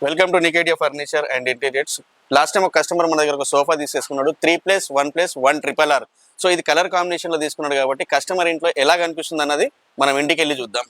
Welcome to నికేటియా furniture and interiors. Last time ఒక customer మన దగ్గర ఒక సోఫా తీసేసుకున్నాడు 3+1+1 RRR. సో ఇది కలర్ కాంబినేషన్ లో తీసుకున్నాడు కాబట్టి కస్టమర్ ఇంట్లో ఎలా కనిపిస్తుంది అన్నది మనం ఇంటికి వెళ్ళి చూద్దాం.